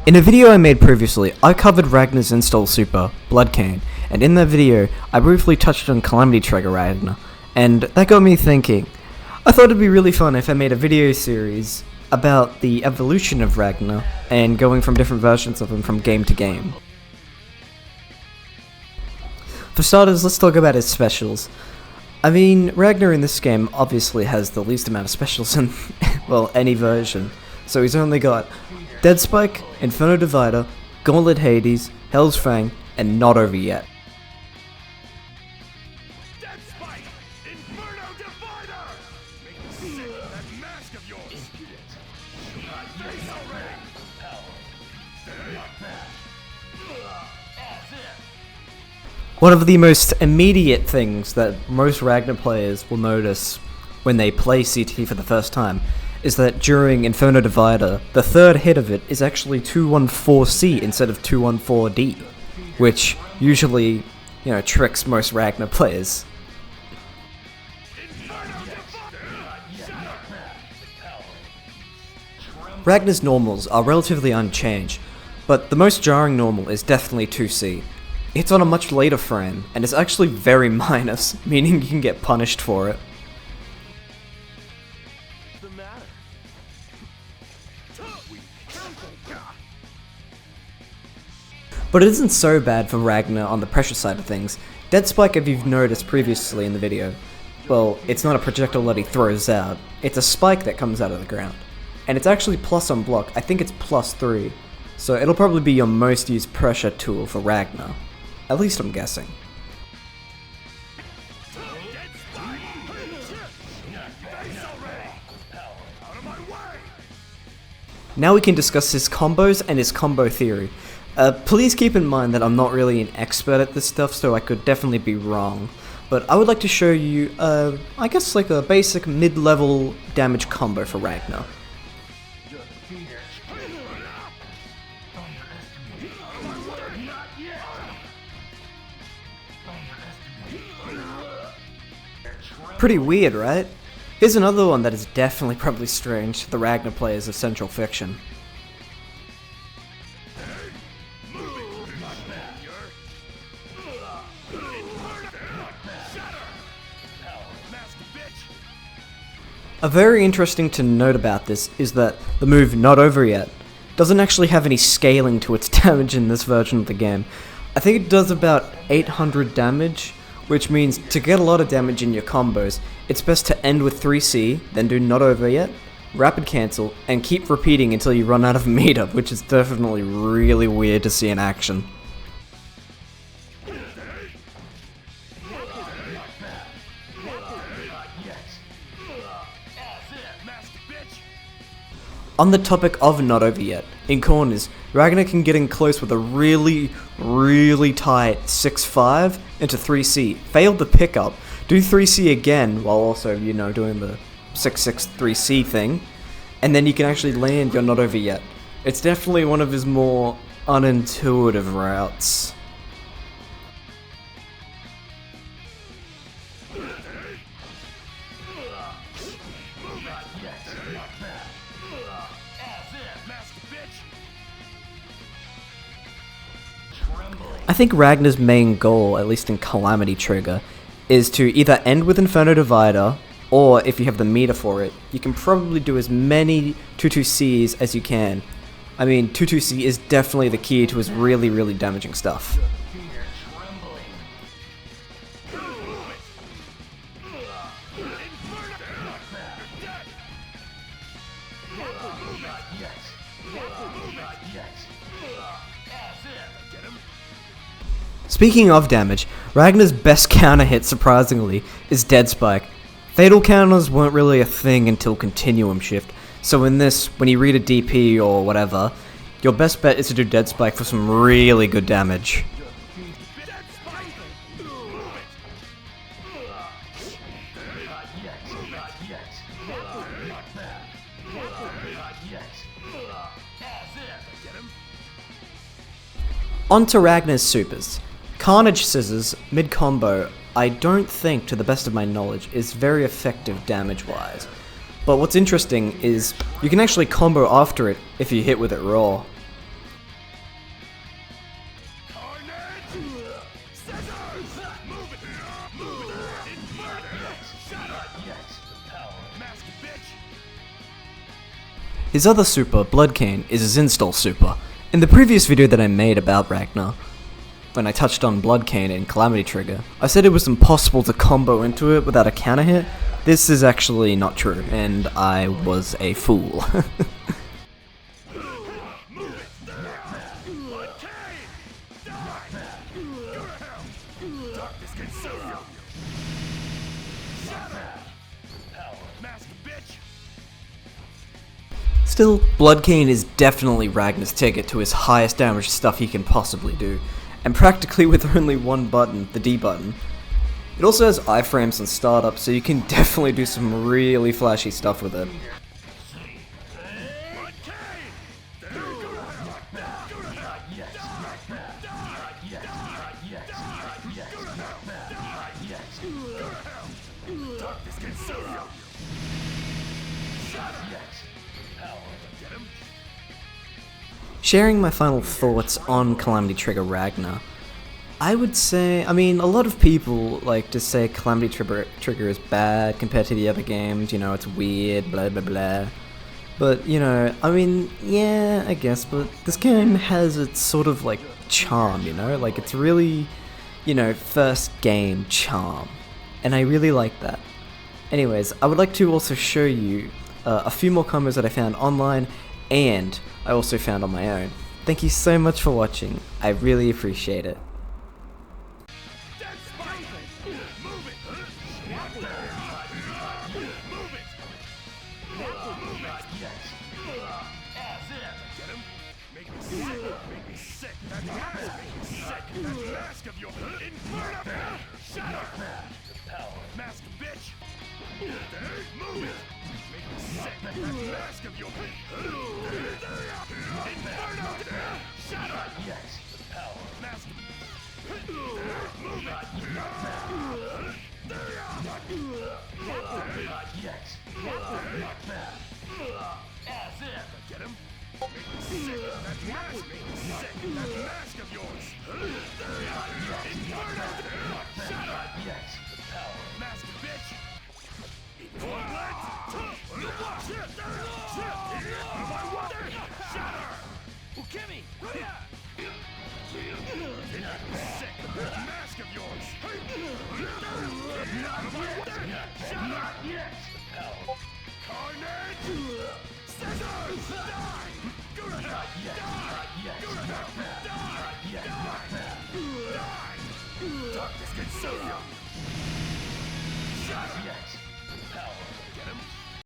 In a video I made previously, I covered Ragna's install super, Bloodcane, and in that video, I briefly touched on Calamity Trigger Ragna, and that got me thinking. I thought it'd be really fun if I made a video series about the evolution of Ragna, and going from different versions of him from game to game. For starters, let's talk about his specials. I mean, Ragna in this game obviously has the least amount of specials in, well, any version. So he's only got Dead Spike, Inferno Divider, Gauntlet Hades, Hell's Fang, and Not Over Yet. Dead Spike! Inferno Divider! Make me sick with that mask of yours! Face already! One of the most immediate things that most Ragna players will notice when they play CT for the first time is that during Inferno Divider, the third hit of it is actually 214C instead of 214D, which usually, tricks most Ragna players. Ragna's normals are relatively unchanged, but the most jarring normal is definitely 2C. It's on a much later frame, and it's actually very minus, meaning you can get punished for it. But it isn't so bad for Ragna on the pressure side of things. Dead Spike, if you've noticed previously in the video, well, it's not a projectile that he throws out, it's a spike that comes out of the ground. And it's actually plus on block, I think it's +3, so it'll probably be your most used pressure tool for Ragna. At least I'm guessing. Now we can discuss his combos and his combo theory. Please keep in mind that I'm not really an expert at this stuff, so I could definitely be wrong. But I would like to show you, I guess like a basic mid-level damage combo for Ragna. Pretty weird, right? Here's another one that is definitely probably strange to the Ragna players of Central Fiction. A very interesting to note about this is that the move Not Over Yet doesn't actually have any scaling to its damage in this version of the game. I think it does about 800 damage, which means to get a lot of damage in your combos, it's best to end with 3C, then do Not Over Yet, rapid cancel, and keep repeating until you run out of meter, which is definitely really weird to see in action. On the topic of Not Over Yet, in corners, Ragna can get in close with a really tight 6-5 into 3C, fail the pickup, do 3C again while also, doing the 6-6 3C thing, and then you can actually land your Not Over Yet. It's definitely one of his more unintuitive routes. I think Ragna's main goal, at least in Calamity Trigger, is to either end with Inferno Divider, or if you have the meter for it, you can probably do as many 2-2Cs as you can. I mean, 2-2C is definitely the key to his really damaging stuff. Speaking of damage, Ragna's best counter hit, surprisingly, is Dead Spike. Fatal counters weren't really a thing until Continuum Shift, so in this, when you read a DP or whatever, your best bet is to do Dead Spike for some really good damage. On to Ragna's supers. Carnage Scissors, mid-combo, I don't think, to the best of my knowledge, is very effective damage-wise. But what's interesting is you can actually combo after it if you hit with it raw. His other super, Bloodcane, is his install super. In the previous video that I made about Ragna, when I touched on Bloodcane and Calamity Trigger, I said it was impossible to combo into it without a counter hit. This is actually not true, and I was a fool. Still, Bloodcane is definitely Ragna's ticket to his highest damage stuff he can possibly do, and practically with only one button, the D button. It also has iframes and startup, so you can definitely do some really flashy stuff with it. Sharing my final thoughts on Calamity Trigger Ragna, I would say, a lot of people like to say Calamity Trigger is bad compared to the other games, you know, it's weird, blah blah blah. But, yeah, I guess, but this game has its sort of, like, charm, you know? Like, it's really, first game charm. And I really like that. Anyways, I would like to also show you a few more combos that I found online, and I also found on my own. Thank you so much for watching. I really appreciate it. Darkness can save you! Shut up! Power.